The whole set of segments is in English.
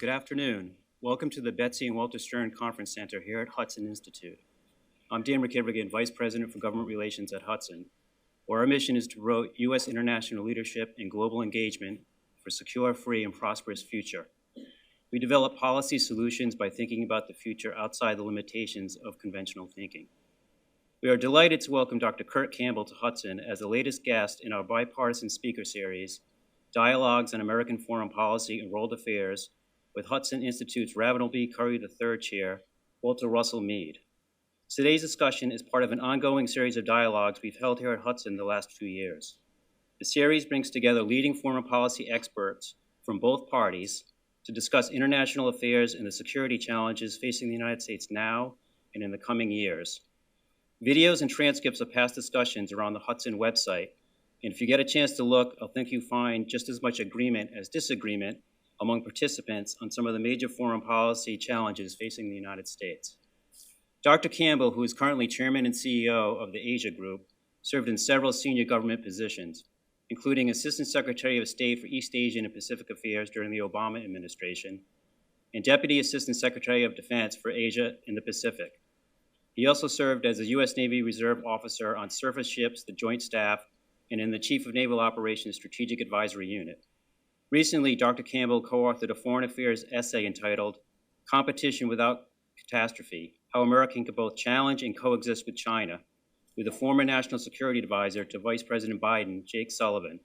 Good afternoon. Welcome to the Betsy and Walter Stern Conference Center here at Hudson Institute. I'm Dan McKibrigan, Vice President for Government Relations at Hudson, where our mission is to promote U.S. international leadership and global engagement for a secure, free, and prosperous future. We develop policy solutions by thinking about the future outside the limitations of conventional thinking. We are delighted to welcome Dr. Kurt Campbell to Hudson as the latest guest in our bipartisan speaker series, Dialogues on American Foreign Policy and World Affairs, with Hudson Institute's Ravenel B. Curry III Chair, Walter Russell Mead. Today's discussion is part of an ongoing series of dialogues we've held here at Hudson the last few years. The series brings together leading foreign policy experts from both parties to discuss international affairs and the security challenges facing the United States now and in the coming years. Videos and transcripts of past discussions are on the Hudson website, and if you get a chance to look, I think you find just as much agreement as disagreement among participants on some of the major foreign policy challenges facing the United States. Dr. Campbell, who is currently Chairman and CEO of the Asia Group, served in several senior government positions, including Assistant Secretary of State for East Asian and Pacific Affairs during the Obama administration, and Deputy Assistant Secretary of Defense for Asia and the Pacific. He also served as a U.S. Navy Reserve Officer on surface ships, the Joint Staff, and in the Chief of Naval Operations Strategic Advisory Unit. Recently, Dr. Campbell co-authored a foreign affairs essay entitled Competition Without Catastrophe, How America Can Both Challenge and Coexist with China, with a former National Security Advisor to Vice President Biden, Jake Sullivan,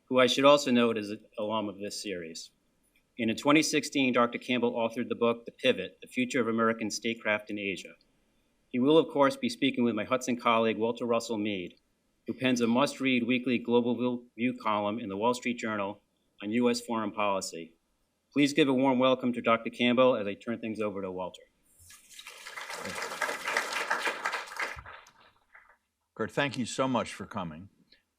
who I should also note is an alum of this series. And in 2016, Dr. Campbell authored the book, The Pivot, The Future of American Statecraft in Asia. He will, of course, be speaking with my Hudson colleague, Walter Russell Mead, who pens a must-read weekly Global View column in the Wall Street Journal on U.S. foreign policy. Please give a warm welcome to Dr. Campbell as I turn things over to Walter. Kurt, thank you so much for coming.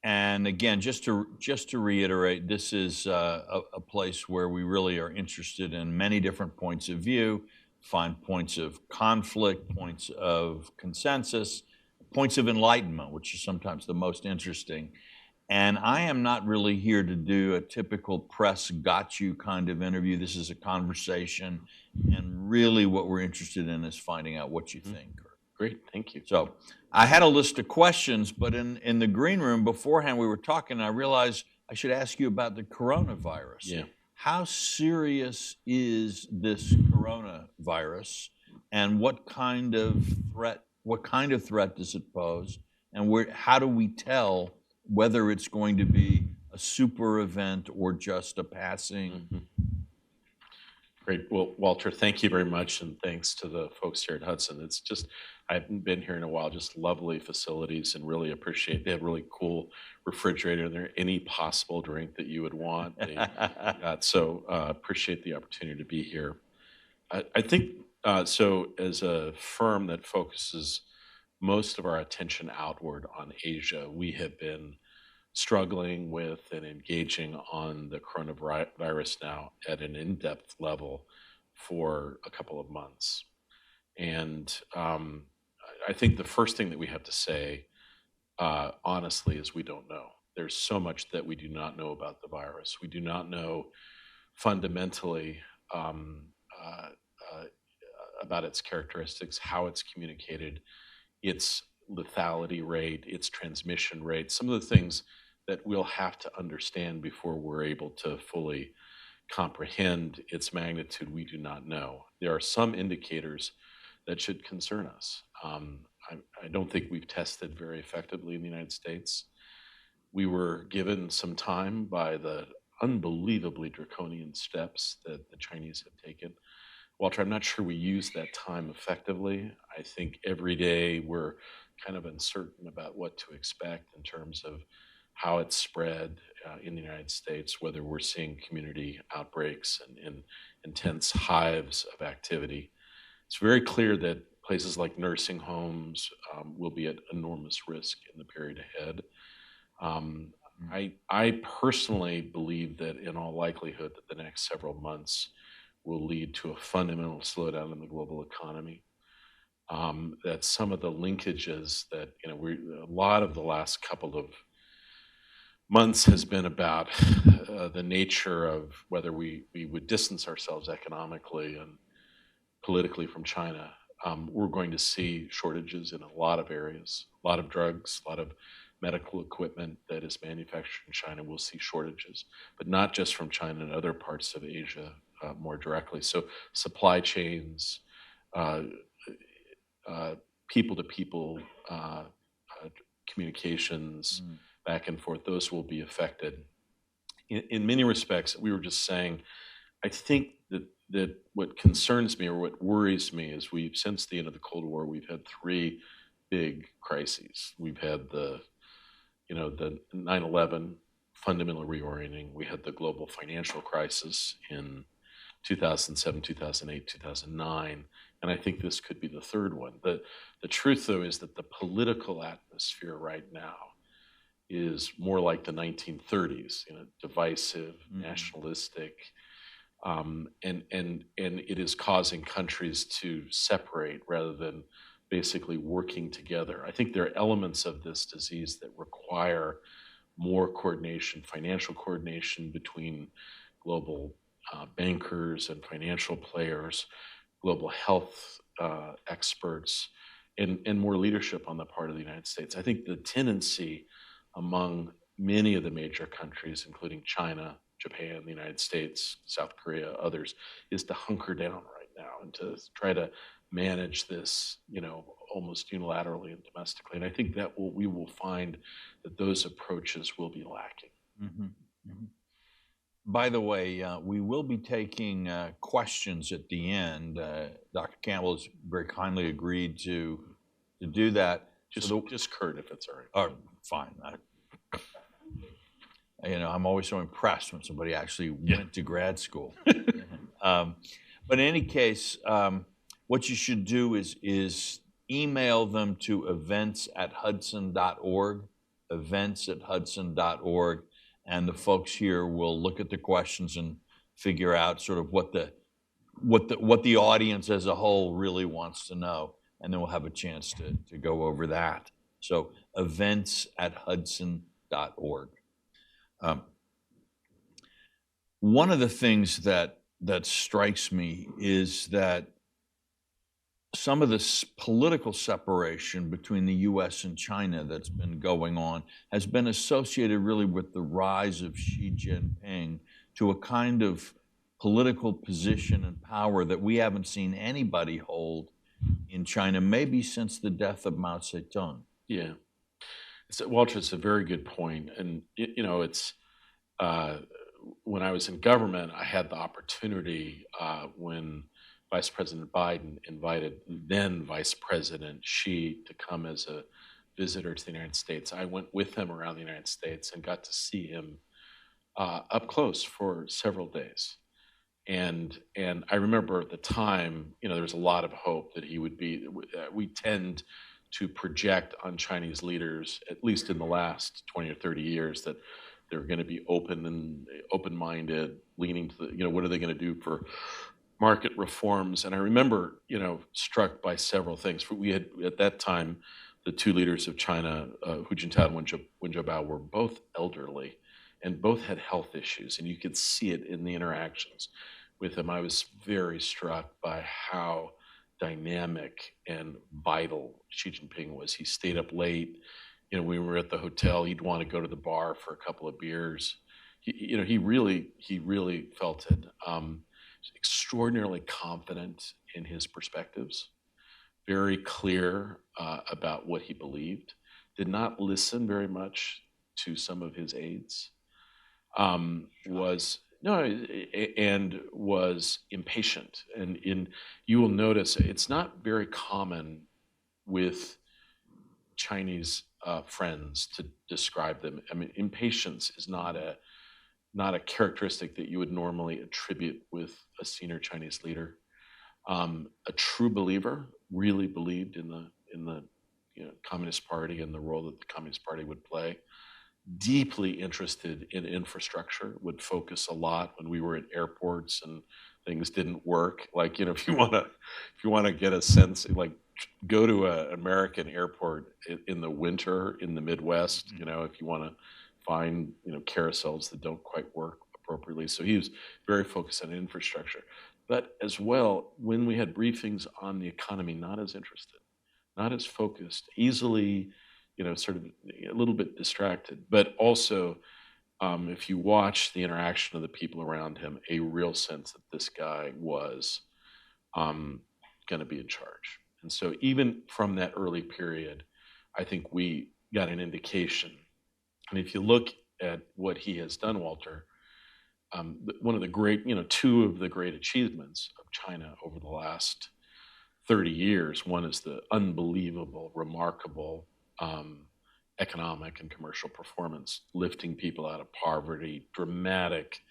And again, just to reiterate, this is a place where we really are interested in many different points of view, find points of conflict, points of consensus, points of enlightenment, which is sometimes the most interesting. And I am not really here to do a typical press got you kind of interview. This is a conversation. And really what we're interested in is finding out what you think. Great, thank you. So I had a list of questions, but in the green room beforehand we were talking, and I realized I should ask you about the coronavirus. Yeah. How serious is this coronavirus, and what kind of threat does it pose, and how do we tell whether it's going to be a super event or just a passing? Mm-hmm. Great. Well, Walter, thank you very much, and thanks to the folks here at Hudson. It's just, I haven't been here in a while, just lovely facilities, and really appreciate, they have really cool refrigerator in there, any possible drink that you would want. So appreciate the opportunity to be here. I think, so as a firm that focuses most of our attention outward on Asia, we have been struggling with and engaging on the coronavirus now at an in-depth level for a couple of months. And I think the first thing that we have to say, honestly, is we don't know. There's so much that we do not know about the virus. We do not know fundamentally about its characteristics, how it's communicated, its lethality rate, its transmission rate, some of the things that we'll have to understand before we're able to fully comprehend its magnitude. We do not know. There are some indicators that should concern us. I don't think we've tested very effectively in the United States. We were given some time by the unbelievably draconian steps that the Chinese have taken. Walter, I'm not sure we use that time effectively. I think every day we're kind of uncertain about what to expect in terms of how it's spread in the United States, whether we're seeing community outbreaks and intense hives of activity. It's very clear that places like nursing homes will be at enormous risk in the period ahead. I personally believe that in all likelihood that the next several months will lead to a fundamental slowdown in the global economy. That some of the linkages that, a lot of the last couple of months has been about the nature of whether we would distance ourselves economically and politically from China. We're going to see shortages in a lot of areas, a lot of drugs, a lot of medical equipment that is manufactured in China. We'll see shortages, but not just from China and other parts of Asia more directly. So supply chains, people-to-people communications, back and forth, those will be affected. In many respects, we were just saying, I think that what concerns me or what worries me is since the end of the Cold War, we've had three big crises. We've had the 9/11 fundamental reorienting. We had the global financial crisis in 2007, 2008, 2009, and I think this could be the third one. The truth, though, is that the political atmosphere right now is more like the 1930s, divisive, nationalistic, and it is causing countries to separate rather than basically working together. I think there are elements of this disease that require more coordination, financial coordination between global bankers and financial players, global health experts, and more leadership on the part of the United States. I think the tendency among many of the major countries, including China, Japan, the United States, South Korea, others, is to hunker down right now and to try to manage this, almost unilaterally and domestically. And I think that we will find that those approaches will be lacking. Mm-hmm. Mm-hmm. By the way, we will be taking questions at the end. Dr. Campbell has very kindly agreed to do that. Just Kurt, if it's all right. Oh, fine. I'm always so impressed when somebody actually went to grad school. But in any case, what you should do is email them to events@hudson.org, events@hudson.org, and the folks here will look at the questions and figure out sort of what the audience as a whole really wants to know, and then we'll have a chance to go over that. So events@hudson.org. One of the things that strikes me is that some of this political separation between the U.S. and China that's been going on has been associated really with the rise of Xi Jinping to a kind of political position and power that we haven't seen anybody hold in China, maybe since the death of Mao Zedong. Yeah. Walter, it's a very good point. And, it's when I was in government, I had the opportunity when Vice President Biden invited then Vice President Xi to come as a visitor to the United States. I went with him around the United States and got to see him up close for several days. And I remember at the time, there was a lot of hope that he would be. We tend to project on Chinese leaders, at least in the last 20 or 30 years, that they're going to be open-minded, leaning to what are they going to do for market reforms. And I remember, struck by several things. We had, at that time, the two leaders of China, Hu Jintao and Wen Jiabao, were both elderly and both had health issues. And you could see it in the interactions with them. I was very struck by how dynamic and vital Xi Jinping was. He stayed up late. When we were at the hotel, he'd want to go to the bar for a couple of beers. He really felt it. Extraordinarily confident in his perspectives, very clear about what he believed, did not listen very much to some of his aides, was impatient. And you will notice it's not very common with Chinese friends to describe them. I mean, impatience is not a characteristic that you would normally attribute with a senior Chinese leader. A true believer, really believed in the Communist Party and the role that the Communist Party would play. Deeply interested in infrastructure, would focus a lot when we were at airports and things didn't work. Like, if you want to get a sense, like, go to an American airport in the winter in the Midwest, if you want to find, carousels that don't quite work appropriately. So he was very focused on infrastructure. But as well, when we had briefings on the economy, not as interested, not as focused, easily, sort of a little bit distracted, but also if you watch the interaction of the people around him, a real sense that this guy was going to be in charge. And so even from that early period, I think we got an indication. And if you look at what he has done, Walter, one of the great, two of the great achievements of China over the last 30 years, one is the unbelievable, remarkable economic and commercial performance, lifting people out of poverty, dramatic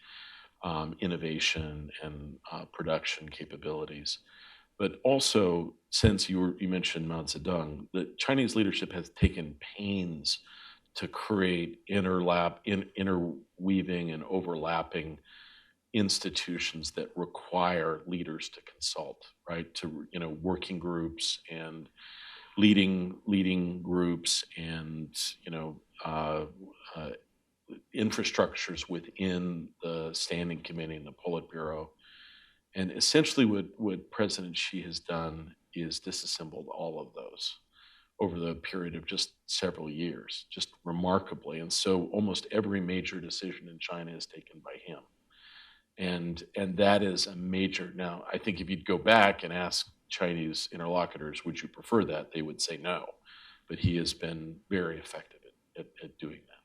innovation and production capabilities. But also, since you mentioned Mao Zedong, the Chinese leadership has taken pains to create interweaving and overlapping institutions that require leaders to consult, right? To working groups and leading groups and infrastructures within the Standing Committee and the Politburo. And essentially what President Xi has done is disassembled all of those over the period of just several years, just remarkably. And so almost every major decision in China is taken by him. And that is a major. Now, I think if you'd go back and ask Chinese interlocutors, would you prefer that? They would say no. But he has been very effective at doing that.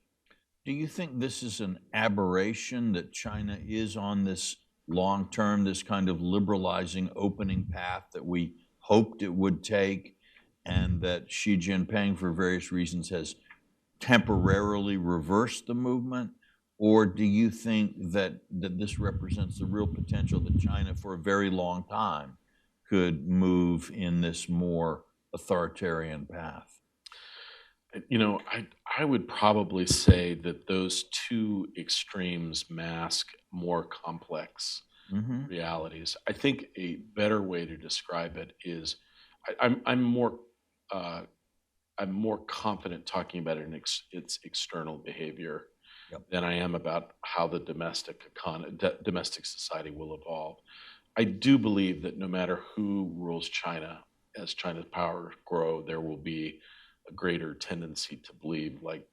Do you think this is an aberration that China is on this long term, this kind of liberalizing, opening path that we hoped it would take, and that Xi Jinping, for various reasons, has temporarily reversed the movement? Or do you think that this represents the real potential that China, for a very long time, could move in this more authoritarian path? I would probably say that those two extremes mask more complex realities. I think a better way to describe it is I'm more confident talking about it in its external behavior than I am about how the domestic society will evolve. I do believe that no matter who rules China, as China's power grow, there will be a greater tendency to believe, like,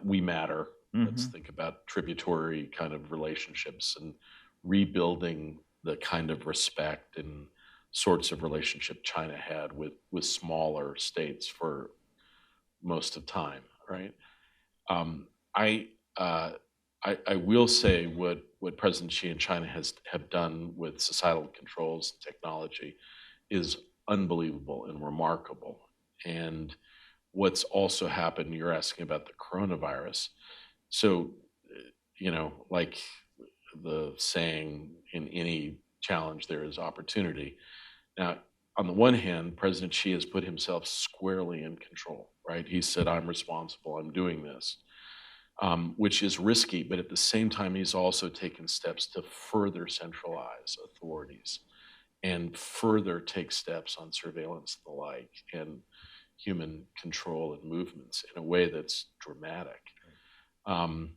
we matter. Let's think about tributary kind of relationships and rebuilding the kind of respect and sorts of relationship China had with smaller states for most of time, right? I will say what President Xi and China have done with societal controls and technology is unbelievable and remarkable. And what's also happened, you're asking about the coronavirus. So, like the saying, in any challenge there is opportunity. Now, on the one hand, President Xi has put himself squarely in control, right? He said, I'm responsible, I'm doing this, which is risky, but at the same time, he's also taken steps to further centralize authorities and further take steps on surveillance and the like, and human control and movements in a way that's dramatic. I'm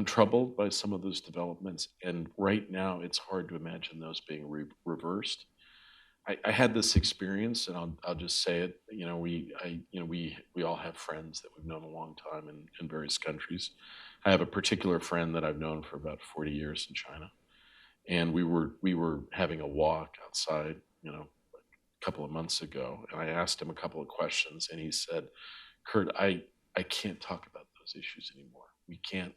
troubled by some of those developments, and right now it's hard to imagine those being reversed. I had this experience, and I'll just say it. We all have friends that we've known a long time in various countries. I have a particular friend that I've known for about 40 years in China, and we were having a walk outside, a couple of months ago, and I asked him a couple of questions, and he said, "Kurt, I can't talk about those issues anymore. We can't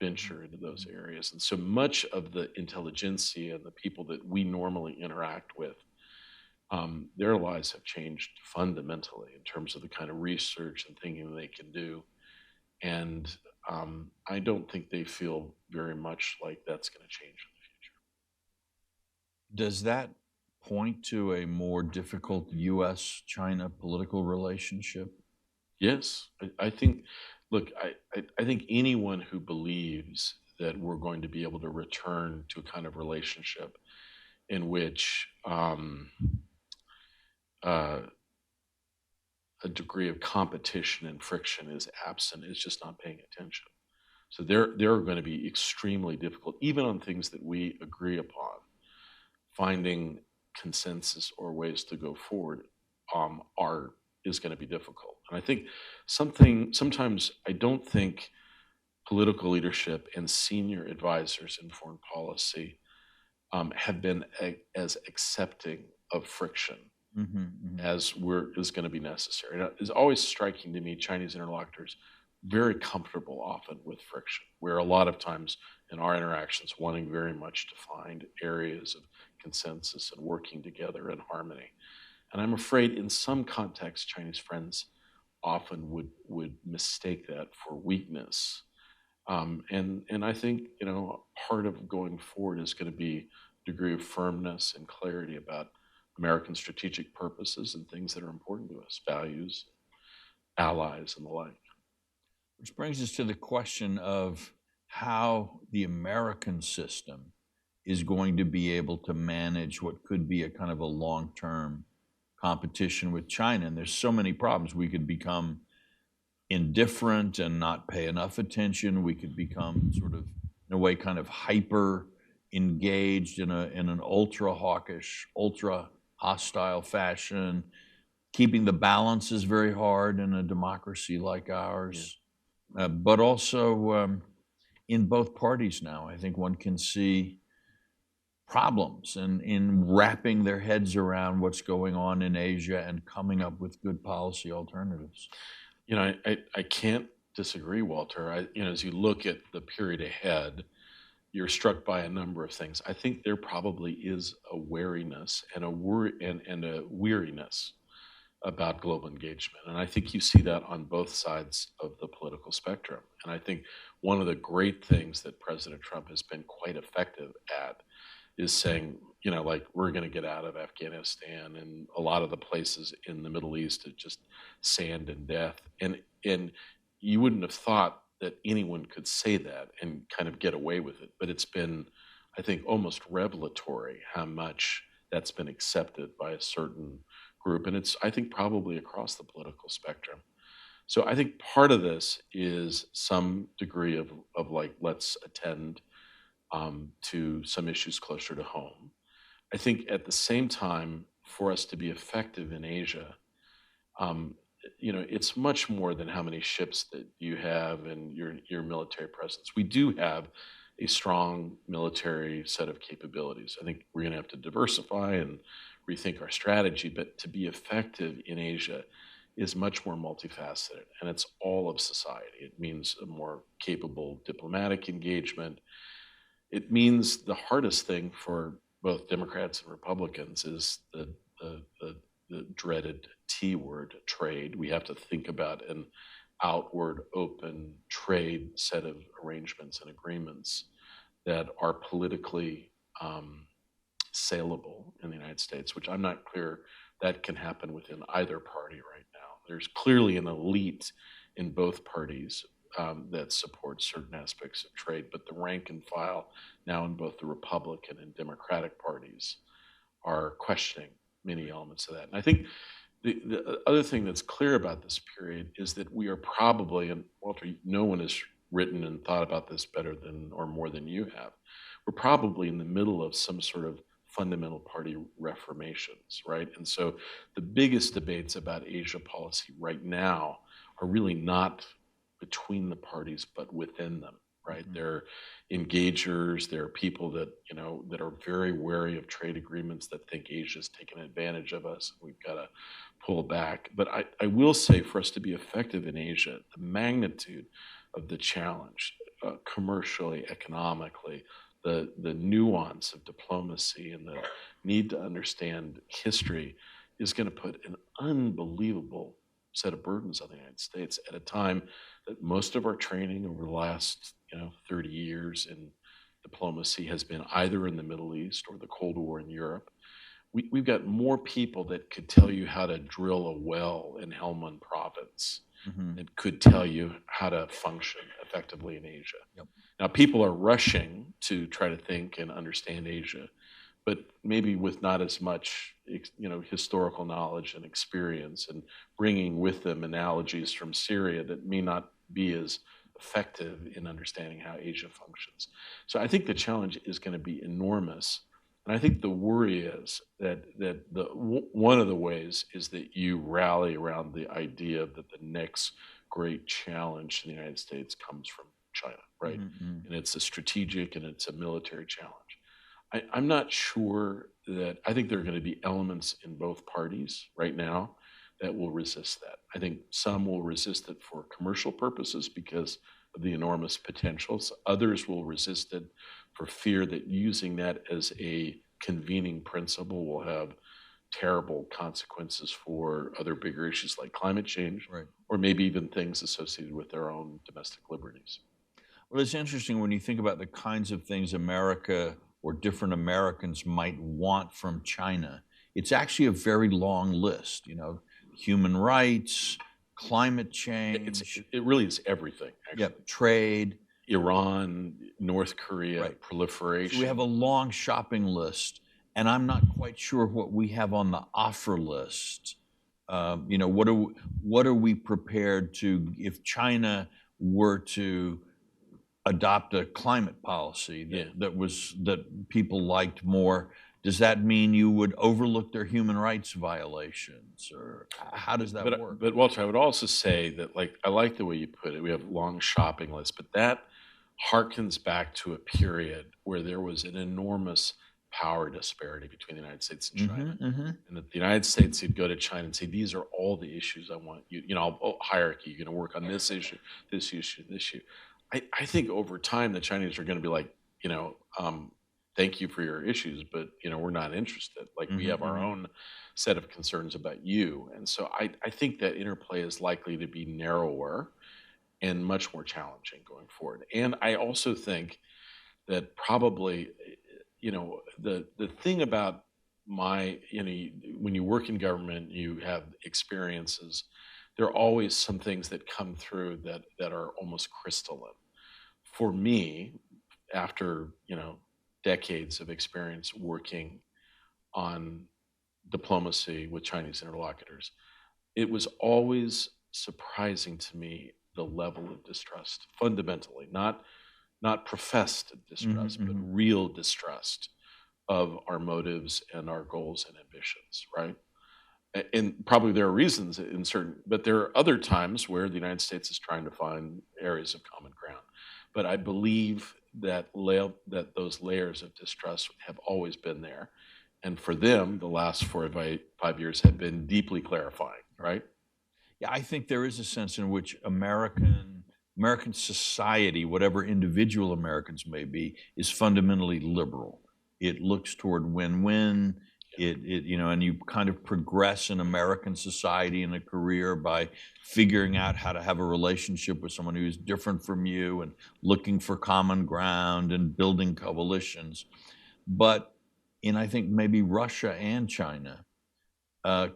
venture into those areas." And so much of the intelligentsia and the people that we normally interact with, their lives have changed fundamentally in terms of the kind of research and thinking they can do. And I don't think they feel very much like that's going to change in the future. Does that point to a more difficult U.S.-China political relationship? Yes, I think. Look, I think anyone who believes that we're going to be able to return to a kind of relationship in which a degree of competition and friction is absent is just not paying attention. So they're going to be extremely difficult, even on things that we agree upon. Finding consensus or ways to go forward is going to be difficult. And I think sometimes I don't think political leadership and senior advisors in foreign policy have been as accepting of friction as is going to be necessary. And it's always striking to me, Chinese interlocutors very comfortable often with friction, where a lot of times in our interactions wanting very much to find areas of consensus and working together in harmony. And I'm afraid in some contexts, Chinese friends often would mistake that for weakness. And I think, part of going forward is going to be a degree of firmness and clarity about American strategic purposes and things that are important to us, values, allies, and the like. Which brings us to the question of how the American system is going to be able to manage what could be a kind of a long-term competition with China. And there's so many problems. We could become indifferent and not pay enough attention. We could become sort of, in a way, kind of hyper engaged in an ultra hawkish, ultra hostile fashion. Keeping the balance is very hard in a democracy like ours. But also in both parties now, I think one can see problems in wrapping their heads around what's going on in Asia and coming up with good policy alternatives. I can't disagree, Walter. As you look at the period ahead, you're struck by a number of things. I think there probably is a wariness and a weariness about global engagement. And I think you see that on both sides of the political spectrum. And I think one of the great things that President Trump has been quite effective at is saying, we're going to get out of Afghanistan and a lot of the places in the Middle East are just sand and death. And you wouldn't have thought that anyone could say that and kind of get away with it. But it's been, I think, almost revelatory how much that's been accepted by a certain group. And it's, I think, probably across the political spectrum. So I think part of this is some degree of let's attend to some issues closer to home. I think at the same time, for us to be effective in Asia, it's much more than how many ships that you have and your military presence. We do have a strong military set of capabilities. I think we're going to have to diversify and rethink our strategy, but to be effective in Asia is much more multifaceted, and it's all of society. It means a more capable diplomatic engagement. It means the hardest thing for both Democrats and Republicans is the dreaded T word, trade. We have to think about an outward, open trade set of arrangements and agreements that are politically saleable in the United States, which I'm not clear that can happen within either party right now. There's clearly an elite in both parties that supports certain aspects of trade, but the rank and file now in both the Republican and Democratic parties are questioning many elements of that. And I think the other thing that's clear about this period is that we are probably, and Walter, no one has written and thought about this better than or more than you have, we're probably in the middle of some sort of fundamental party reformations, right? And so the biggest debates about Asia policy right now are really not between the parties, but within them, right? Mm-hmm. There are engagers, there are people that, that are very wary of trade agreements, that think Asia's taken advantage of us. We've got to pull back. But I will say, for us to be effective in Asia, the magnitude of the challenge, commercially, economically, the nuance of diplomacy and the need to understand history is going to put an unbelievable set of burdens on the United States at a time that most of our training over the last 30 years in diplomacy has been either in the Middle East or the Cold War in Europe. We've got more people that could tell you how to drill a well in Helmand province that could tell you how to function effectively in Asia. Yep. Now, people are rushing to try to think and understand Asia but maybe with not as much, historical knowledge and experience, and bringing with them analogies from Syria that may not be as effective in understanding how Asia functions. So I think the challenge is going to be enormous. And I think the worry is that one of the ways is that you rally around the idea that the next great challenge in the United States comes from China, right? Mm-hmm. And it's a strategic and it's a military challenge. I'm not sure that, I think there are going to be elements in both parties right now that will resist that. I think some will resist it for commercial purposes because of the enormous potentials. Others will resist it for fear that using that as a convening principle will have terrible consequences for other bigger issues like climate change, Right. or maybe even things associated with their own domestic liberties. Well, it's interesting when you think about the kinds of things America or different Americans might want from China. It's actually a very long list, human rights, climate change. It really is everything, actually. Yep, trade. Iran, North Korea, Right. proliferation. So we have a long shopping list, and I'm not quite sure what we have on the offer list. What are we prepared to, if China were to adopt a climate policy that people liked more? Does that mean you would overlook their human rights violations, or how does that work? But Walter, I would also say that, I like the way you put it. We have long shopping lists, but that harkens back to a period where there was an enormous power disparity between the United States and China. Mm-hmm. And that the United States would go to China and say, these are all the issues I want you, hierarchy, you're going to work on this issue, this issue, this issue. I think over time, the Chinese are going to be like, thank you for your issues, but, we're not interested. We have our own set of concerns about you. And so I think that interplay is likely to be narrower and much more challenging going forward. And I also think that probably, the thing about when you work in government, you have experiences, there are always some things that come through that are almost crystalline. For me, after, decades of experience working on diplomacy with Chinese interlocutors, it was always surprising to me the level of distrust, fundamentally, not professed distrust, but real distrust of our motives and our goals and ambitions, right? And probably there are reasons but there are other times where the United States is trying to find areas of common ground. But I believe that those layers of distrust have always been there. And for them, the last 4 or 5 years have been deeply clarifying, right? Yeah, I think there is a sense in which American society, whatever individual Americans may be, is fundamentally liberal. It looks toward win-win. And you kind of progress in American society in a career by figuring out how to have a relationship with someone who is different from you and looking for common ground and building coalitions. But in, I think, maybe Russia and China,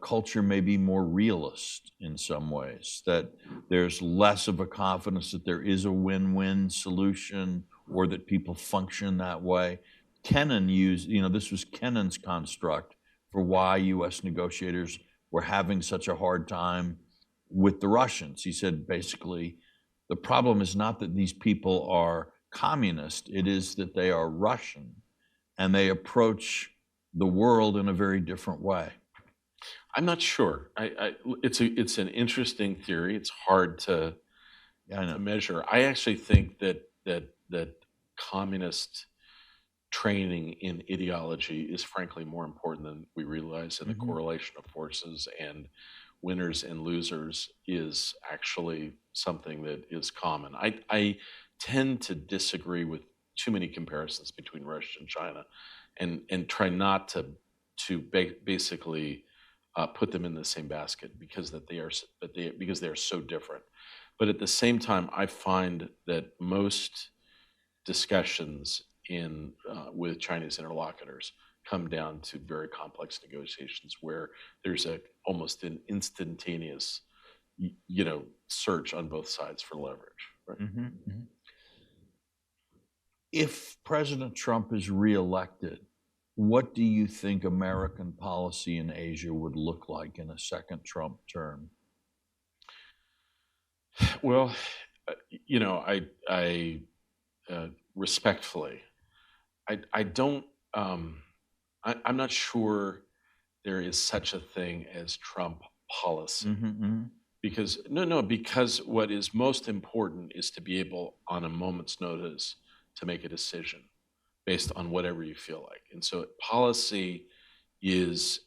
culture may be more realist in some ways, that there's less of a confidence that there is a win-win solution or that people function that way. Kennan used, this was Kennan's construct for why U.S. negotiators were having such a hard time with the Russians. He said, basically, the problem is not that these people are communist, it is that they are Russian, and they approach the world in a very different way. I'm not sure. It's an interesting theory. It's hard to measure. I actually think that communist training in ideology is frankly more important than we realize, and the correlation of forces and winners and losers is actually something that is common. I tend to disagree with too many comparisons between Russia and China, and try not to basically put them in the same basket because they are so different. But at the same time, I find that most discussions with Chinese interlocutors come down to very complex negotiations where there's almost an instantaneous, search on both sides for leverage. Right? If President Trump is reelected, what do you think American policy in Asia would look like in a second Trump term? Well, I respectfully, I don't, I'm not sure there is such a thing as Trump policy. Because because what is most important is to be able, on a moment's notice, to make a decision based on whatever you feel like. And so policy is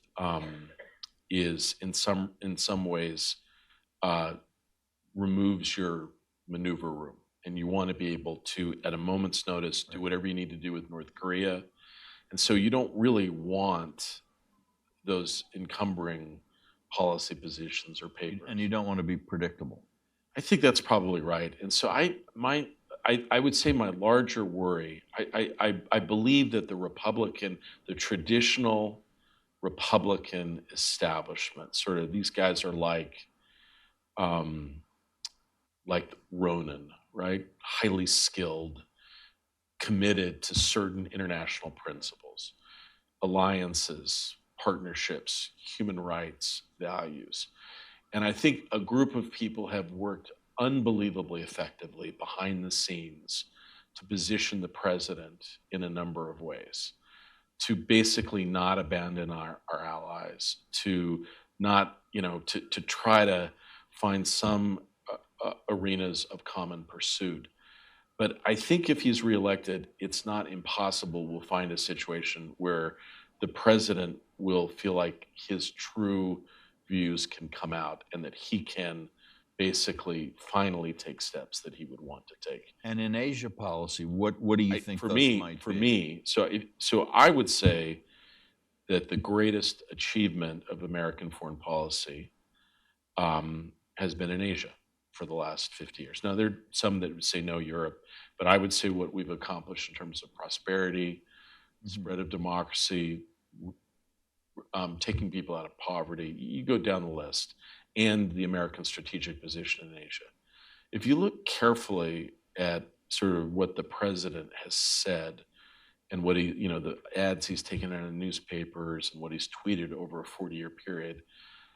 in some ways removes your maneuver room, and you want to be able to, at a moment's notice, do whatever you need to do with North Korea. And so you don't really want those encumbering policy positions or papers. And you don't want to be predictable. I think that's probably right. And so I would say my larger worry, I believe that the traditional Republican establishment, sort of these guys are like Ronin, right? Highly skilled, committed to certain international principles, alliances, partnerships, human rights, values. And I think a group of people have worked unbelievably effectively behind the scenes to position the president in a number of ways, to basically not abandon our allies, to not, to try to find some arenas of common pursuit. But I think if he's reelected, it's not impossible we'll find a situation where the president will feel like his true views can come out and that he can basically finally take steps that he would want to take. And in Asia policy, what do you think those might be? For me, so I would say that the greatest achievement of American foreign policy has been in Asia for the last 50 years. Now, there are some that would say no, Europe, but I would say what we've accomplished in terms of prosperity, spread of democracy, taking people out of poverty, you go down the list, and the American strategic position in Asia. If you look carefully at sort of what the president has said and what he, the ads he's taken out of newspapers and what he's tweeted over a 40-year period,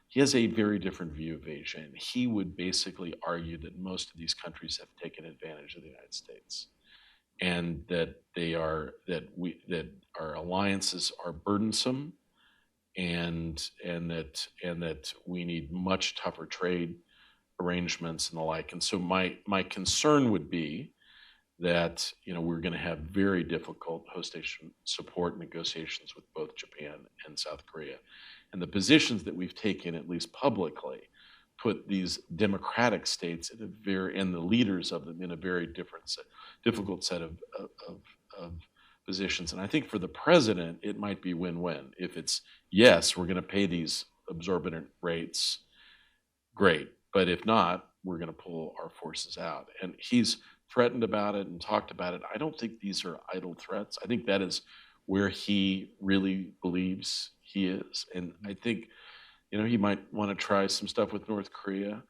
he has a very different view of Asia. And he would basically argue that most of these countries have taken advantage of the United States, and that that our alliances are burdensome, and that we need much tougher trade arrangements and the like. And so my concern would be that we're going to have very difficult host nation support negotiations with both Japan and South Korea. And the positions that we've taken, at least publicly, put these democratic states and the leaders of them in a very difficult set of positions. And I think for the president, it might be win-win. If it's, yes, we're going to pay these exorbitant rates, great. But if not, we're going to pull our forces out. And he's threatened about it and talked about it. I don't think these are idle threats. I think that is where he really believes he is. And I think, he might want to try some stuff with North Korea.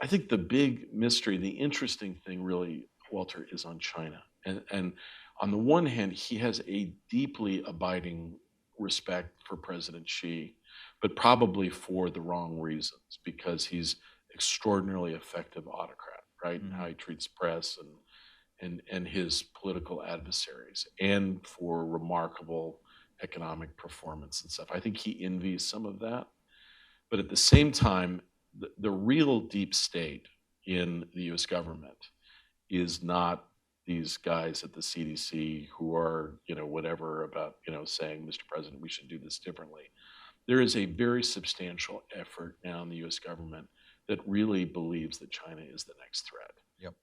I think the big mystery, the interesting thing really, Walter, is on China. And on the one hand, he has a deeply abiding respect for President Xi, but probably for the wrong reasons, because he's extraordinarily effective autocrat, right? Mm-hmm. How he treats press and his political adversaries, and for remarkable economic performance and stuff. I think he envies some of that. But at the same time, the real deep state in the US government is not these guys at the CDC who are, whatever about, saying, Mr. President, we should do this differently. There is a very substantial effort now in the US government that really believes that China is the next threat. Yep.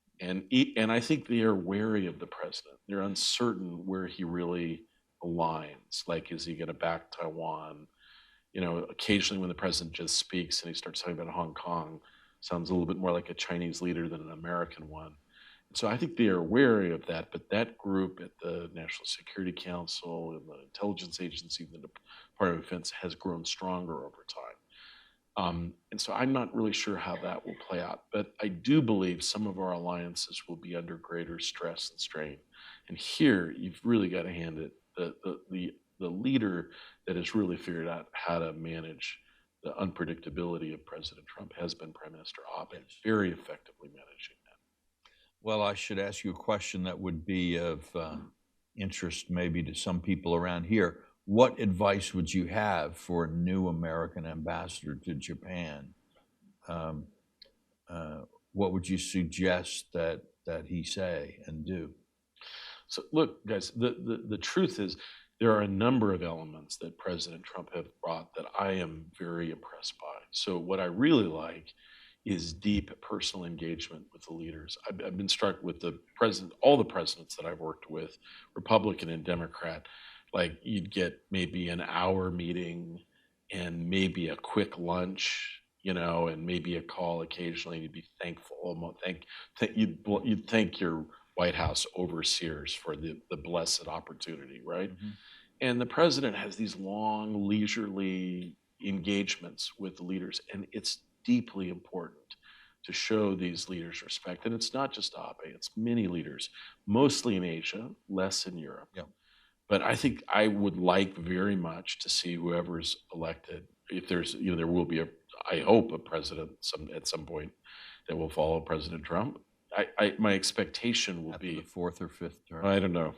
And I think they are wary of the president. They're uncertain where he really aligns. Like, is he going to back Taiwan? Occasionally when the president just speaks and he starts talking about Hong Kong, sounds a little bit more like a Chinese leader than an American one. So I think they are wary of that, but that group at the National Security Council and the intelligence agency, the Department of Defense, has grown stronger over time. And so I'm not really sure how that will play out, but I do believe some of our alliances will be under greater stress and strain. And here, you've really got to hand it, the the leader that has really figured out how to manage the unpredictability of President Trump has been Prime Minister Abe, very effectively managing that. Well, I should ask you a question that would be of interest maybe to some people around here. What advice would you have for a new American ambassador to Japan? What would you suggest that he say and do? So look, guys, the truth is there are a number of elements that President Trump have brought that I am very impressed by. So what I really like is deep personal engagement with the leaders. I've been struck with the president, all the presidents that I've worked with, Republican and Democrat, like you'd get maybe an hour meeting and maybe a quick lunch, and maybe a call occasionally. You'd be thankful. You'd thank your White House overseers for the blessed opportunity, right? Mm-hmm. And the president has these long, leisurely engagements with the leaders, and it's deeply important to show these leaders respect. And it's not just Abe, it's many leaders, mostly in Asia, less in Europe. Yeah. But I think I would like very much to see whoever's elected, if there's, there will be I hope a president at some point that will follow President Trump. My expectation will be the fourth or fifth term. I don't know.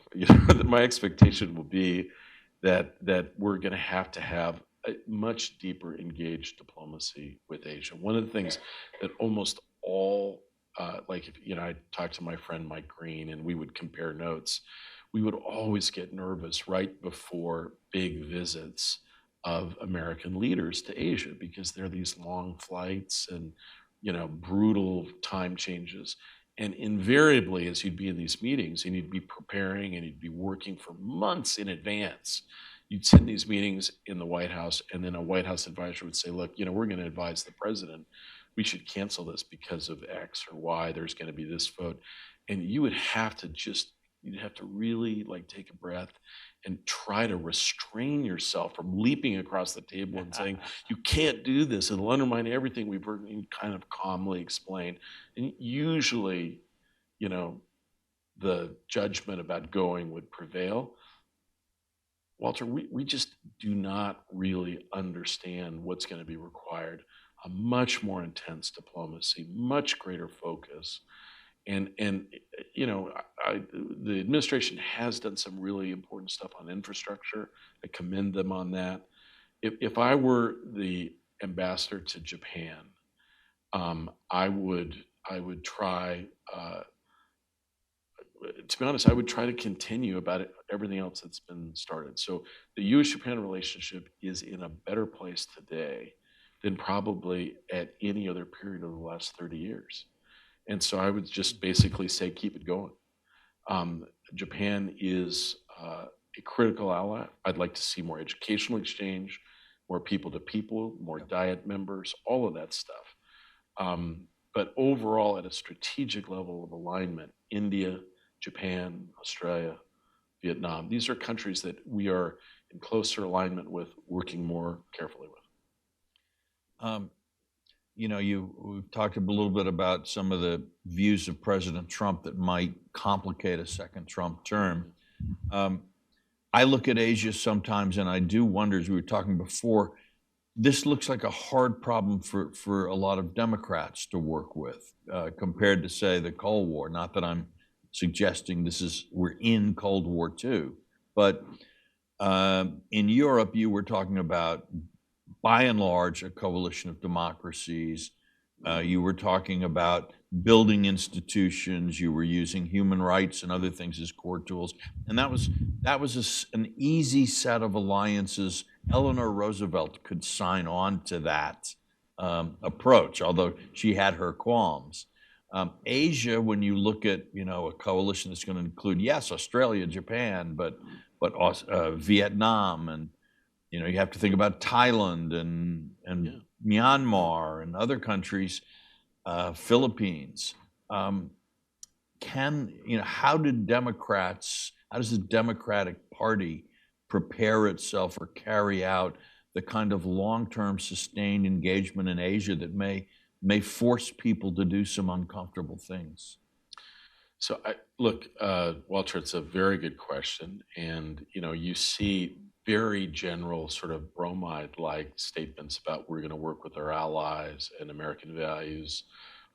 My expectation will be that we're going to have a much deeper engaged diplomacy with Asia. One of the things that almost all, I talked to my friend Mike Green, and we would compare notes. We would always get nervous right before big visits of American leaders to Asia because there are these long flights and, brutal time changes. And invariably, as you'd be in these meetings and you'd be preparing and you'd be working for months in advance, you'd sit in these meetings in the White House, and then a White House advisor would say, look, we're going to advise the president, we should cancel this because of X or Y, there's going to be this vote. And you'd have to really take a breath and try to restrain yourself from leaping across the table and saying, you can't do this, it'll undermine everything we've heard, and kind of calmly explain. And usually, the judgment about going would prevail. Walter, we just do not really understand what's going to be required. A much more intense diplomacy, much greater focus. And the administration has done some really important stuff on infrastructure. I commend them on that. If I were the ambassador to Japan, I would try. To be honest, I would try to continue about everything else that's been started. So the U.S.-Japan relationship is in a better place today than probably at any other period of the last 30 years. And so I would just basically say, keep it going. Japan is a critical ally. I'd like to see more educational exchange, more people-to-people, more diet members, all of that stuff. But overall, at a strategic level of alignment, India, Japan, Australia, Vietnam, these are countries that we are in closer alignment with, working more carefully with. We've talked a little bit about some of the views of President Trump that might complicate a second Trump term. I look at Asia sometimes and I do wonder, as we were talking before, this looks like a hard problem for a lot of Democrats to work with compared to, say, the Cold War. Not that I'm suggesting we're in Cold War II, but in Europe, you were talking about, by and large, a coalition of democracies. You were talking about building institutions. You were using human rights and other things as core tools, and that was an easy set of alliances. Eleanor Roosevelt could sign on to that approach, although she had her qualms. Asia, when you look at a coalition that's going to include, yes, Australia, Japan, but Vietnam, and you have to think about Thailand and Myanmar and other countries, Philippines. How does the Democratic Party prepare itself or carry out the kind of long-term sustained engagement in Asia that may force people to do some uncomfortable things? So Walter, it's a very good question. And, you see very general sort of bromide-like statements about we're going to work with our allies and American values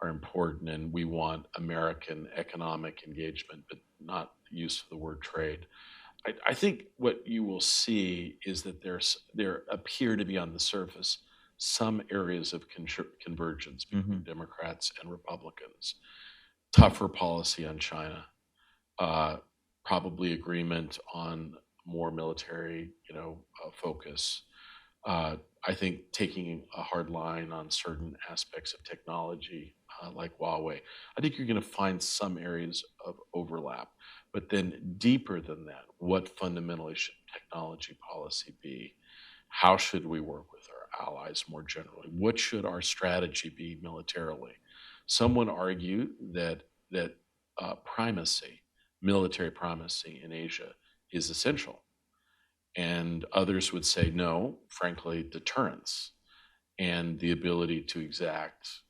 are important and we want American economic engagement, but not use of the word trade. I think what you will see is that there appear to be on the surface some areas of convergence between Democrats and Republicans. Tougher policy on China, probably agreement on more military, focus. I think taking a hard line on certain aspects of technology, like Huawei. I think you're going to find some areas of overlap, but then deeper than that, what fundamentally should technology policy be? How should we work with our allies more generally? What should our strategy be militarily? Some would argue that primacy, military primacy in Asia is essential. And others would say, no, frankly, deterrence and the ability to exact,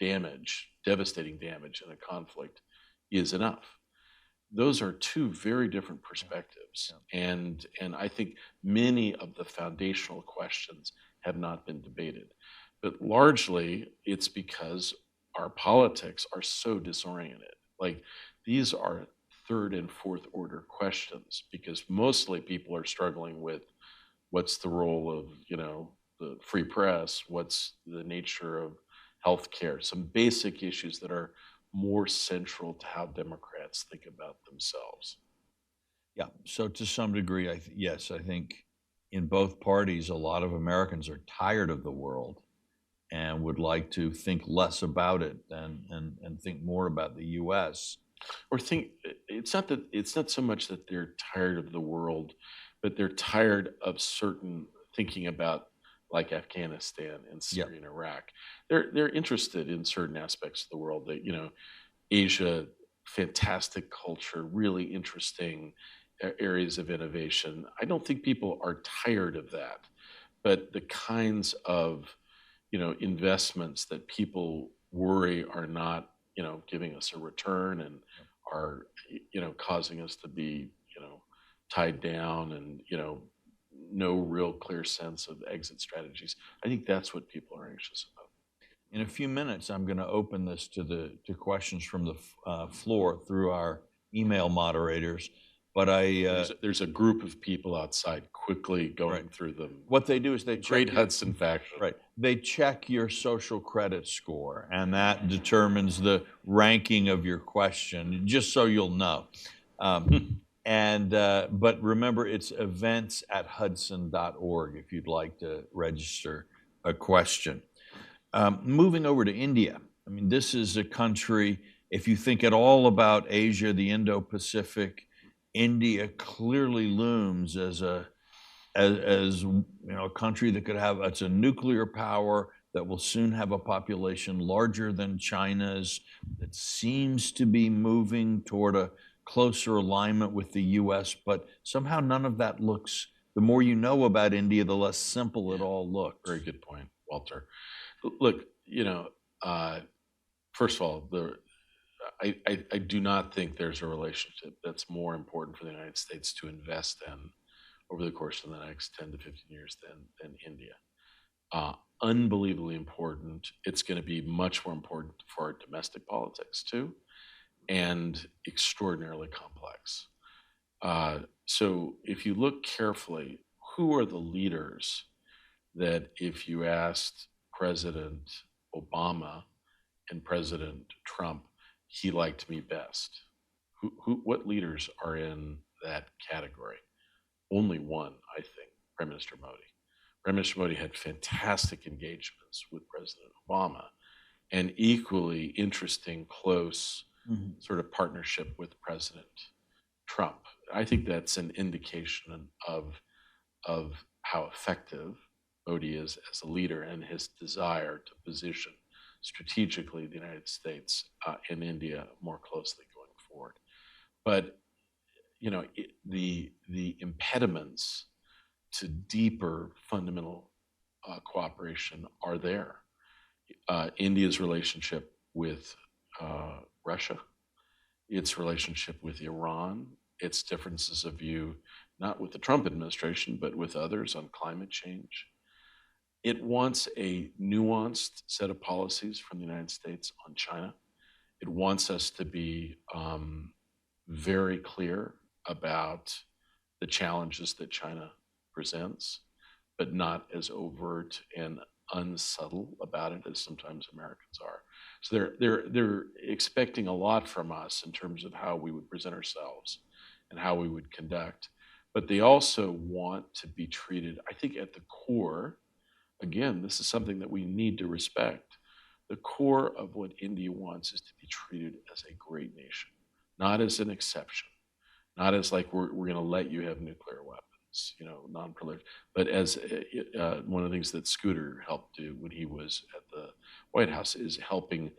damage, devastating damage in a conflict is enough. Those are two very different perspectives. Yeah. And I think many of the foundational questions have not been debated. But largely, it's because our politics are so disoriented. Like, these are third and fourth order questions because mostly people are struggling with what's the role of the free press, what's the nature of healthcare, some basic issues that are more central to how Democrats think about themselves. Yeah. So to some degree, yes, I think in both parties, a lot of Americans are tired of the world and would like to think less about it and think more about the U.S. Or think it's not so much that they're tired of the world, but they're tired of certain thinking about like Afghanistan and Syria and Iraq. They're interested in certain aspects of the world that Asia, fantastic culture, really interesting areas of innovation. I don't think people are tired of that, but the kinds of investments that people worry are not giving us a return and are causing us to be tied down and no real clear sense of exit strategies. I think that's what people are anxious about. In a few minutes, I'm going to open this to questions from the floor through our email moderators. But there's a group of people outside quickly going through them. What they do is they check Hudson fashion. Right. They check your social credit score, and that determines the ranking of your question. Just so you'll know. But remember, it's events@hudson.org if you'd like to register a question. Moving over to India. I mean, this is a country, if you think at all about Asia, the Indo-Pacific, India clearly looms as a country that could have, it's a nuclear power that will soon have a population larger than China's, that seems to be moving toward a closer alignment with the U.S., but somehow none of that looks, the more you know about India, the less simple it all looks. Very good point, Walter. Look, first of all, I do not think there's a relationship that's more important for the United States to invest in over the course of the next 10 to 15 years than India. Unbelievably important. It's going to be much more important for our domestic politics too, and extraordinarily complex. So if you look carefully, who are the leaders that if you asked President Obama and President Trump, he liked me best? What leaders are in that category? Only one, I think, Prime Minister Modi. Prime Minister Modi had fantastic engagements with President Obama and equally interesting, close sort of partnership with President Trump. I think that's an indication of how effective Modi is as a leader and his desire to position strategically the United States and India more closely going forward. But the impediments to deeper fundamental cooperation are there. India's relationship with Russia, its relationship with Iran, its differences of view not with the Trump administration, but with others on climate change. It wants a nuanced set of policies from the United States on China. It wants us to be very clear about the challenges that China presents, but not as overt and unsubtle about it as sometimes Americans are. So they're expecting a lot from us in terms of how we would present ourselves and how we would conduct. But they also want to be treated, I think, at the core. Again, this is something that we need to respect. The core of what India wants is to be treated as a great nation, not as an exception, not as like we're going to let you have nuclear weapons, non-proliferation, but as one of the things that Scooter helped do when he was at the White House is helping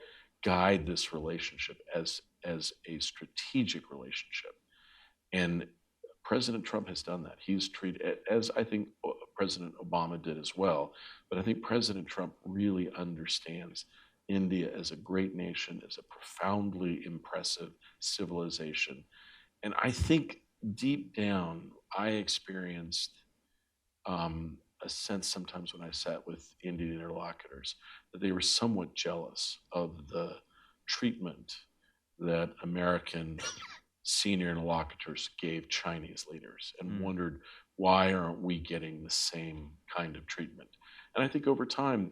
guide this relationship as a strategic relationship. And President Trump has done that. He's treated, as I think President Obama did as well, but I think President Trump really understands India as a great nation, as a profoundly impressive civilization. And I think deep down, I experienced a sense sometimes when I sat with Indian interlocutors that they were somewhat jealous of the treatment that American senior interlocutors gave Chinese leaders and wondered, why aren't we getting the same kind of treatment? And I think over time,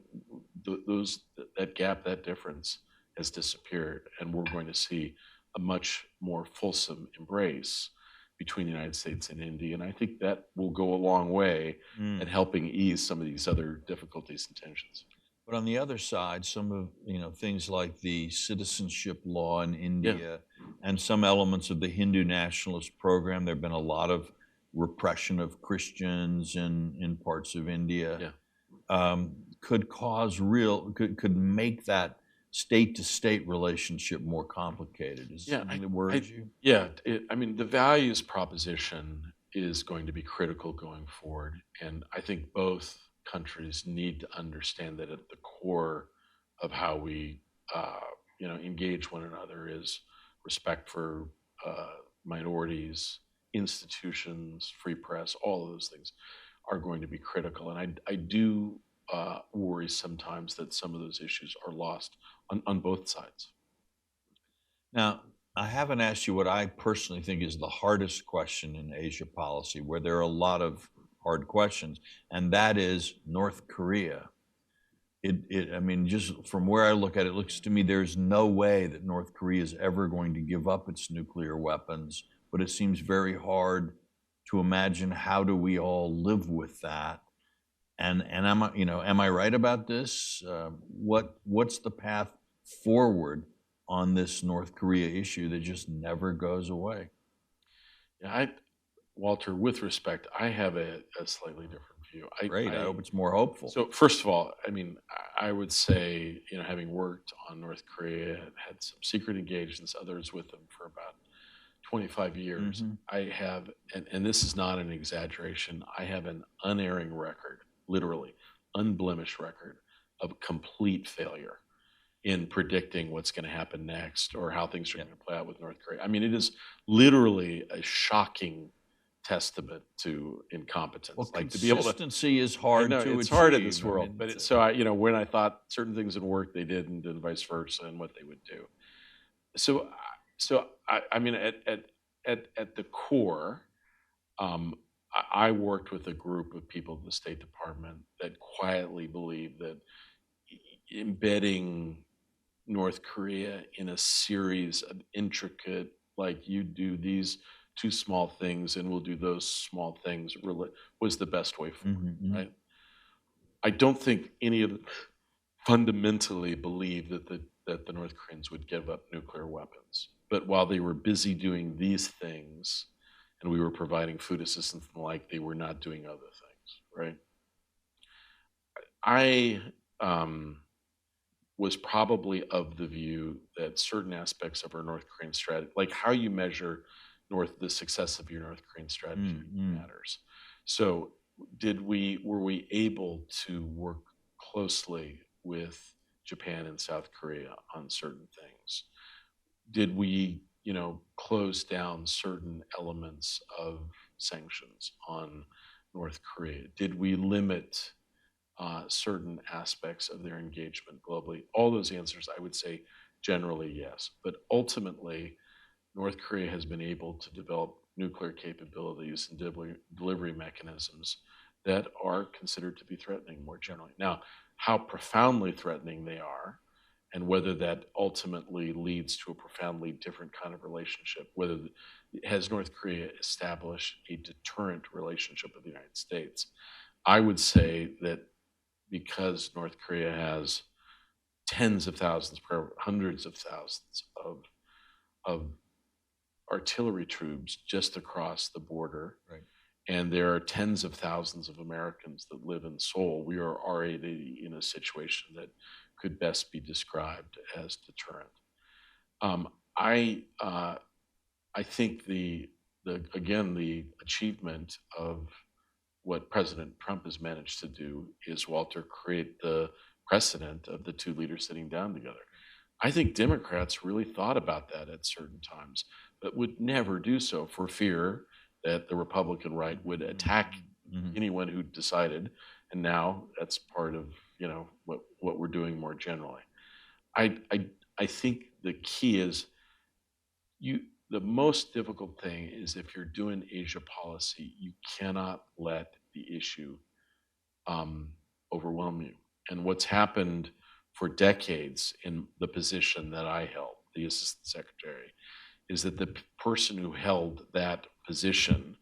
that gap, that difference has disappeared, and we're going to see a much more fulsome embrace between the United States and India. And I think that will go a long way at helping ease some of these other difficulties and tensions. But on the other side, some of things like the citizenship law in India and some elements of the Hindu nationalist program, there have been a lot of repression of Christians in parts of India, could cause could make that state-to-state relationship more complicated. Is something that worries you? Yeah, the values proposition is going to be critical going forward, and I think both countries need to understand that at the core of how we, engage one another is respect for minorities, institutions, free press. All of those things are going to be critical, and I do worry sometimes that some of those issues are lost on both sides. Now, I haven't asked you what I personally think is the hardest question in Asia policy, where there are a lot of hard questions, and that is North Korea. Just from where I look at it, it looks to me there's no way that North Korea is ever going to give up its nuclear weapons, but it seems very hard to imagine how do we all live with that. And am I right about this? What's the path forward on this North Korea issue that just never goes away? Yeah, Walter, with respect, I have a slightly different view. Great. I hope it's more hopeful. So first of all, I would say, having worked on North Korea, had some secret engagements, others with them for about 25 years, I have, and this is not an exaggeration, I have an unerring record, literally unblemished record of complete failure in predicting what's going to happen next or how things are going to play out with North Korea. It is literally a shocking testament to incompetence. Well, like to be able to, consistency is hard to achieve. It's hard in this world, but when I thought certain things would work, they didn't, and vice versa, and what they would do. So at the core, I worked with a group of people in the State Department that quietly believed that embedding North Korea in a series of intricate, like you do these two small things and we'll do those small things, was the best way forward, right? I don't think any of them fundamentally believed that the North Koreans would give up nuclear weapons. But while they were busy doing these things and we were providing food assistance and the like, they were not doing other things, right? I was probably of the view that certain aspects of our North Korean strategy, like how you measure the success of your North Korean strategy matters. So were we able to work closely with Japan and South Korea on certain things? Did we, close down certain elements of sanctions on North Korea? Did we limit certain aspects of their engagement globally? All those answers, I would say, generally yes. But ultimately, North Korea has been able to develop nuclear capabilities and delivery mechanisms that are considered to be threatening more generally. Now, how profoundly threatening they are, and whether that ultimately leads to a profoundly different kind of relationship, whether has North Korea established a deterrent relationship with the United States? I would say that because North Korea has tens of thousands, hundreds of thousands of artillery troops just across the border, Right. and there are tens of thousands of Americans that live in Seoul, we are already in a situation that could best be described as deterrent. I think the achievement of what President Trump has managed to do is, Walter, create the precedent of the two leaders sitting down together. I think Democrats really thought about that at certain times, but would never do so for fear that the Republican right would attack anyone who decided. And now that's part of what we're doing more generally. I think the key is the most difficult thing is if you're doing Asia policy, you cannot let the issue overwhelm you. And what's happened for decades in the position that I held, the assistant secretary, is that the person who held that position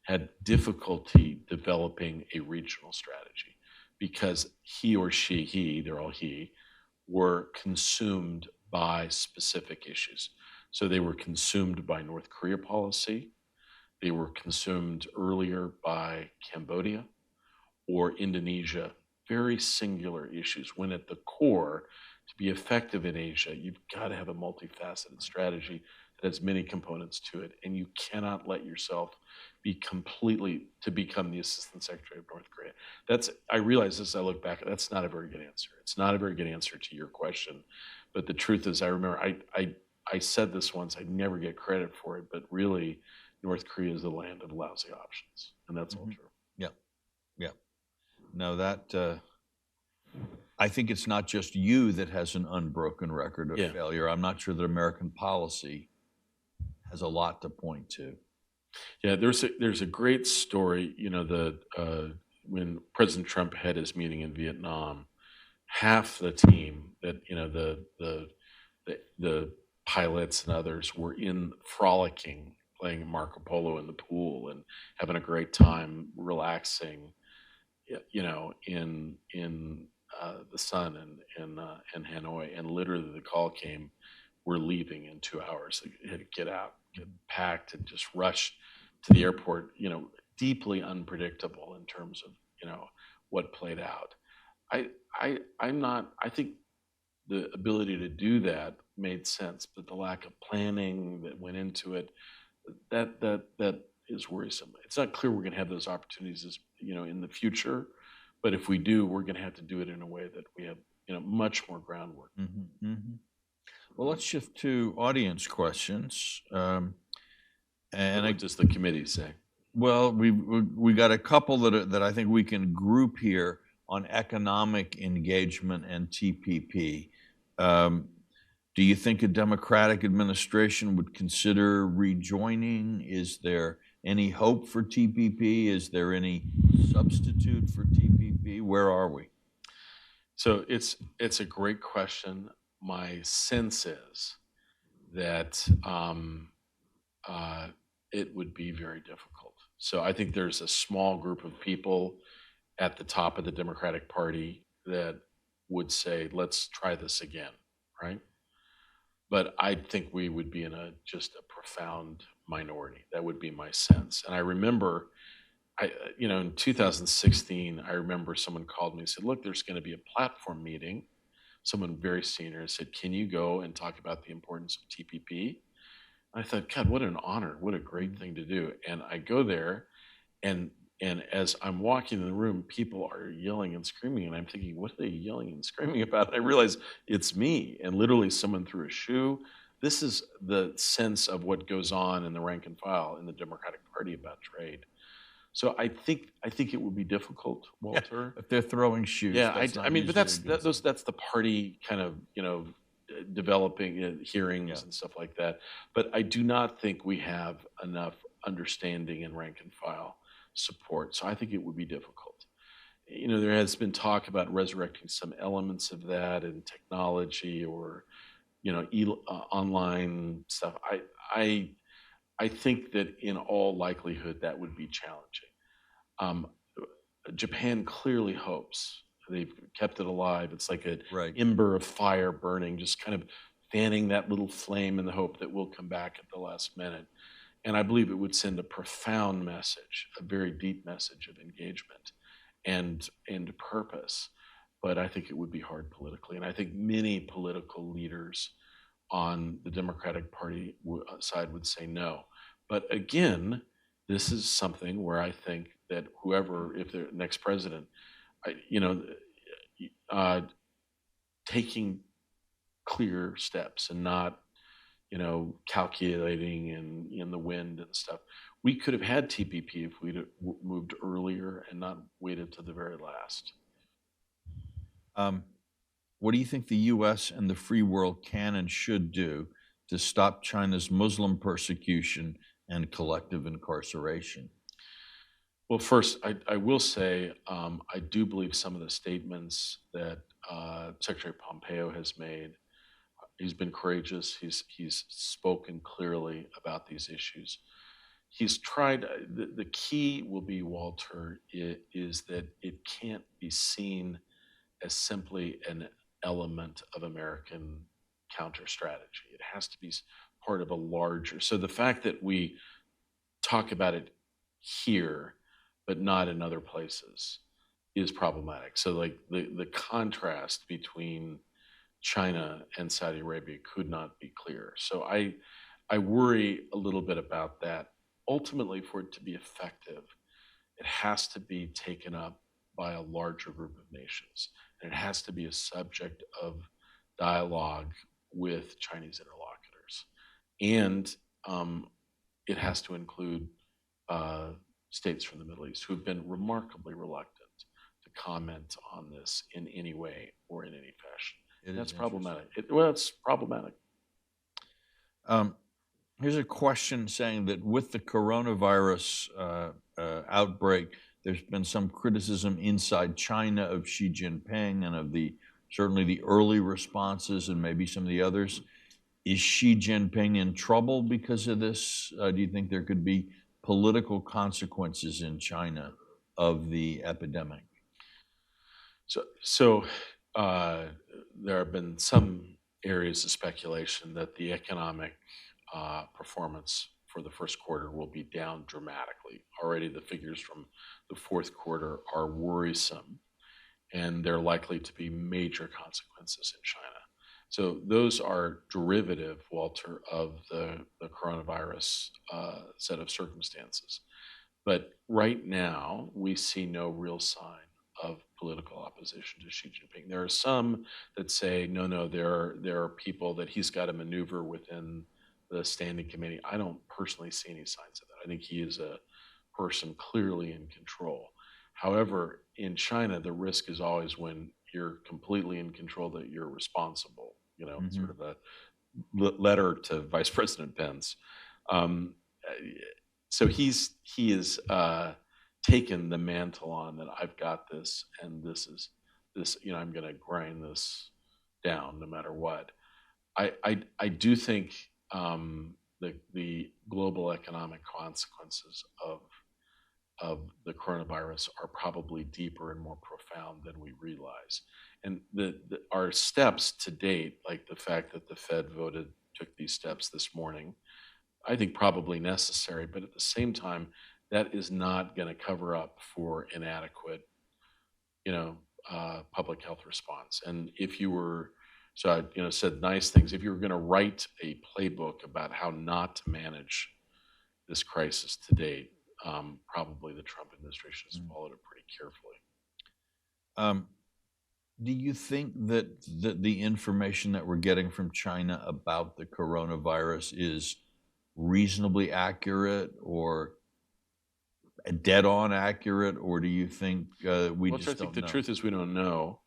had difficulty developing a regional strategy because they're all he, were consumed by specific issues. So they were consumed by North Korea policy. They were consumed earlier by Cambodia or Indonesia, very singular issues, when at the core, to be effective in Asia, you've got to have a multifaceted strategy that has many components to it. And you cannot let yourself to become the assistant secretary of North Korea. I realize as I look back, that's not a very good answer. It's not a very good answer to your question. But the truth is, I remember I said this once, I never get credit for it, but really, North Korea is the land of lousy options. And that's all true. Yeah. Yeah. No, I think it's not just you that has an unbroken record of failure. I'm not sure that American policy has a lot to point to. Yeah, there's a great story. When President Trump had his meeting in Vietnam, half the team that the pilots and others were frolicking, playing Marco Polo in the pool and having a great time, relaxing, in the sun in Hanoi. And literally the call came, we're leaving in 2 hours. They had to get out, get packed, and just rush to the airport, deeply unpredictable in terms of, what played out. I think the ability to do that made sense, but the lack of planning that went into it, that is worrisome. It's not clear we're going to have those opportunities, in the future, but if we do, we're going to have to do it in a way that we have, much more groundwork. Mm-hmm, mm-hmm. Well, let's shift to audience questions. And what does the committee say? Well, we got a couple that I think we can group here on economic engagement and TPP. Do you think a Democratic administration would consider rejoining? Is there any hope for TPP? Is there any substitute for TPP? Where are we? So it's a great question. My sense is that it would be very difficult. So I think there's a small group of people at the top of the Democratic Party that would say, let's try this again, right? But I think we would be in just a profound minority. That would be my sense. And I remember, in 2016, I remember someone called me and said, look, there's going to be a platform meeting. Someone very senior said, can you go and talk about the importance of TPP? And I thought, God, what an honor. What a great thing to do. And I go there, and as I'm walking in the room, people are yelling and screaming, and I'm thinking, what are they yelling and screaming about? And I realize it's me. And literally someone threw a shoe. This is the sense of what goes on in the rank and file in the Democratic Party about trade. So I think it would be difficult, Walter. If they're throwing shoes, Yeah, that's not but usually a good sign. that's the party kind of developing hearings Yeah. and stuff like that. But I do not think we have enough understanding and rank and file support. So I think it would be difficult. There has been talk about resurrecting some elements of that in technology or online stuff. I think that in all likelihood that would be challenging. Um, Japan clearly hopes. They've kept it alive. It's like an Right. ember of fire burning, just kind of fanning that little flame in the hope that we'll come back at the last minute. And I believe it would send a profound message, a very deep message of engagement and purpose. But I think it would be hard politically. And I think many political leaders on the Democratic Party side would say no. But again, this is something where I think that whoever, if the next president, taking clear steps and not, calculating and in the wind and stuff. We could have had TPP if we'd moved earlier and not waited to the very last. What do you think the U.S. and the free world can and should do to stop China's Muslim persecution and collective incarceration? Well, first, I will say I do believe some of the statements that Secretary Pompeo has made. He's been courageous. He's spoken clearly about these issues. He's tried. The key will be, Walter, is that it can't be seen as simply an element of American counter strategy. It has to be part of a larger. So the fact that we talk about it here, but not in other places, is problematic. So like the contrast between China and Saudi Arabia could not be clearer. So I worry a little bit about that. Ultimately, for it to be effective, it has to be taken up by a larger group of nations. And it has to be a subject of dialogue with Chinese interlocutors. And it has to include states from the Middle East who have been remarkably reluctant to comment on this in any way or in any fashion. That's problematic. It's problematic. Here's a question saying that with the coronavirus outbreak, there's been some criticism inside China of Xi Jinping and of certainly the early responses and maybe some of the others. Is Xi Jinping in trouble because of this? Do you think there could be political consequences in China of the epidemic? So there have been some areas of speculation that the economic performance for the first quarter will be down dramatically. Already the figures from the fourth quarter are worrisome, and there are likely to be major consequences in China. So those are derivative, Walter, of the coronavirus set of circumstances. But right now, we see no real sign of political opposition to Xi Jinping. There are some that say, no, there are people that he's got to maneuver within the standing committee. I don't personally see any signs of that. I think he is a person clearly in control. However, in China, the risk is always when you're completely in control that you're responsible. Sort of a letter to Vice President Pence. So he is taken the mantle on that I've got this, and this. I'm going to grind this down no matter what. I do think the global economic consequences of the coronavirus are probably deeper and more profound than we realize. And our steps to date, like the fact that the Fed took these steps this morning, I think probably necessary, but at the same time, that is not going to cover up for inadequate, public health response. And if you were, so I, said nice things, if you were going to write a playbook about how not to manage this crisis to date, probably the Trump administration has followed it pretty carefully. Do you think that the information that we're getting from China about the coronavirus is reasonably accurate or dead on accurate, or do you think we Well, I just think don't the know? truth is we don't know,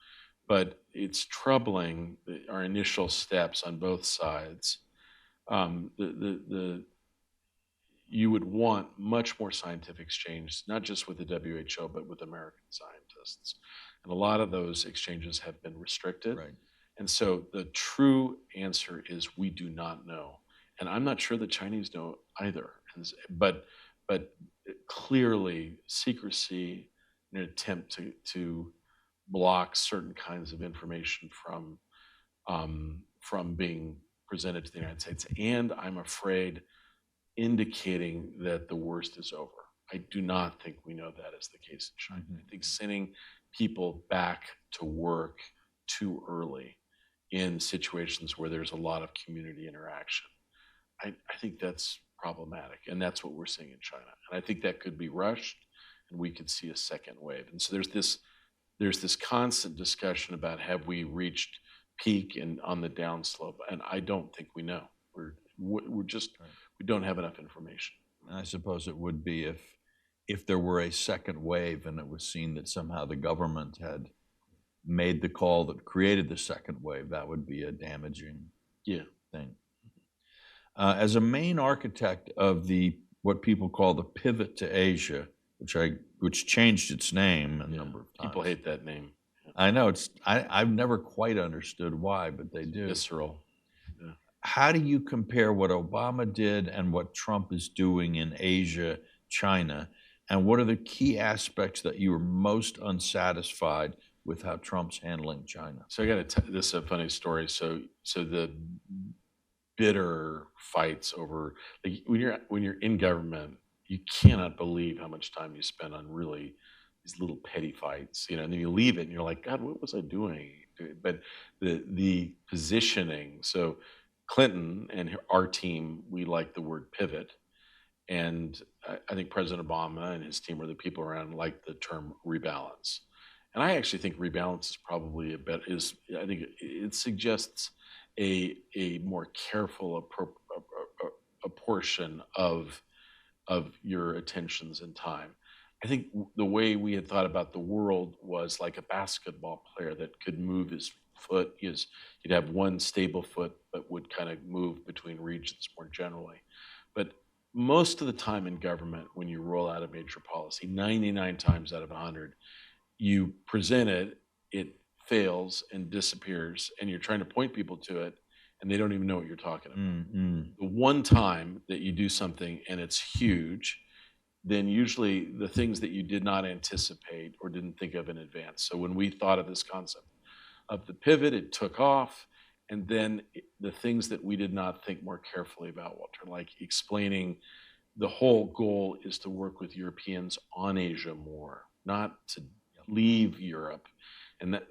but it's troubling our initial steps on both sides. The you would want much more scientific exchange, not just with the WHO, but with American scientists. And a lot of those exchanges have been restricted. Right. And so the true answer is we do not know. And I'm not sure the Chinese know either. But clearly secrecy in an attempt to block certain kinds of information from being presented to the United States. And I'm afraid indicating that the worst is over. I do not think we know that is the case in China. Mhm. I think sending people back to work too early in situations where there's a lot of community interaction, I think that's problematic. And that's what we're seeing in China. And I think that could be rushed and we could see a second wave. And so there's this constant discussion about have we reached peak and on the downslope, and I don't think we know. We're just Right. we don't have enough information. And I suppose it would be if there were a second wave and it was seen that somehow the government had made the call that created the second wave, that would be a damaging Yeah. thing. As a main architect of what people call the pivot to Asia, which changed its name a number of times. People hate that name. I know I've never quite understood why, but they do. Visceral. How do you compare what Obama did and what Trump is doing in Asia, China, and what are the key aspects that you are most unsatisfied with how Trump's handling China? So I got to. This is a funny story. So the bitter fights over, like, when you're in government, you cannot believe how much time you spend on really these little petty fights, and then you leave it and you're like, God, what was I doing? But the positioning. So Clinton and our team, we like the word pivot, and I think President Obama and his team, or the people around, like the term rebalance. And I actually think rebalance is probably I think it suggests a more careful apportion of your attentions and time. I think the way we had thought about the world was like a basketball player that could move his foot. You'd have one stable foot, but would kind of move between regions more generally. But most of the time in government, when you roll out a major policy, 99 times out of 100, you present it, it fails and disappears, and you're trying to point people to it, and they don't even know what you're talking about. Mm-hmm. The one time that you do something and it's huge, then usually the things that you did not anticipate or didn't think of in advance. So when we thought of this concept of the pivot, it took off. And then the things that we did not think more carefully about, Walter, like explaining the whole goal is to work with Europeans on Asia more, not to leave Europe. And that,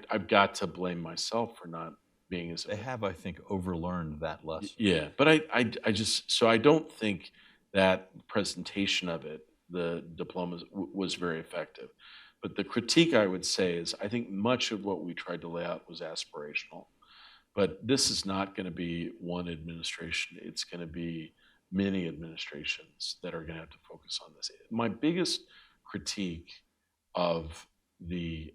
I've got to blame myself for not being as. They have, I think, overlearned that lesson. Yeah, but I don't think that presentation of it, the diploma, was very effective. But the critique I would say is I think much of what we tried to lay out was aspirational. But this is not going to be one administration. It's going to be many administrations that are going to have to focus on this. My biggest critique of the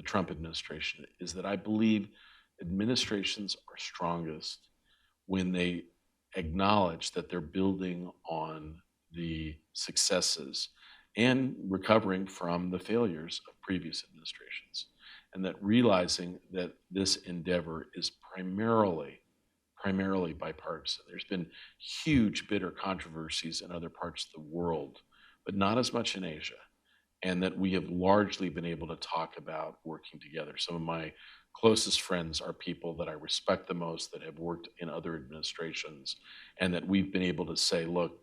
Trump administration is that I believe administrations are strongest when they acknowledge that they're building on the successes and recovering from the failures of previous administrations, and that realizing that this endeavor is primarily bipartisan. There's been huge bitter controversies in other parts of the world, but not as much in Asia, and that we have largely been able to talk about working together. Some of my closest friends are people that I respect the most, that have worked in other administrations, and that we've been able to say, look,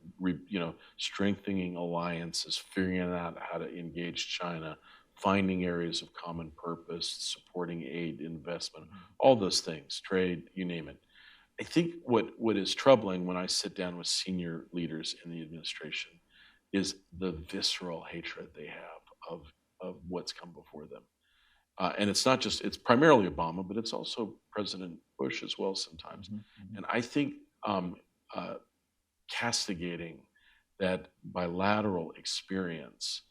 strengthening alliances, figuring out how to engage China, finding areas of common purpose, supporting aid, investment, all those things, trade, you name it. I think what is troubling when I sit down with senior leaders in the administration is the visceral hatred they have of what's come before them. And it's primarily Obama, but it's also President Bush as well sometimes. Mm-hmm. And I think castigating that bilateral experience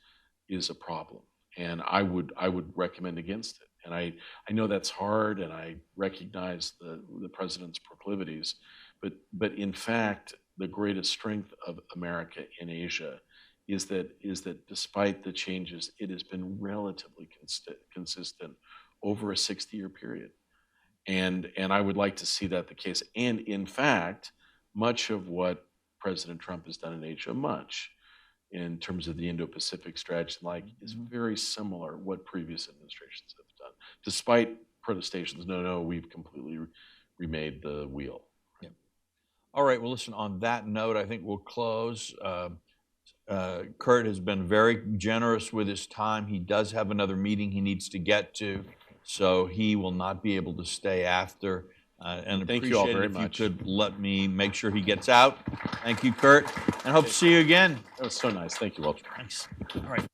is a problem. And I would recommend against it. And I know that's hard, and I recognize the president's proclivities, but in fact, the greatest strength of America in Asia is that despite the changes, it has been relatively consistent over a 60-year period. And I would like to see that the case. And in fact, much of what President Trump has done in Asia, in terms of the Indo-Pacific strategy, is very similar what previous administrations have done, despite protestations. No, we've completely remade the wheel. Yeah. All right. Well, listen. On that note, I think we'll close. Kurt has been very generous with his time. He does have another meeting he needs to get to, so he will not be able to stay after. And thank you all very much. much. You could let me make sure he gets out. Thank you, Kurt, and hope to see you again. That was so nice. Thank you, Walter. Thanks. All right.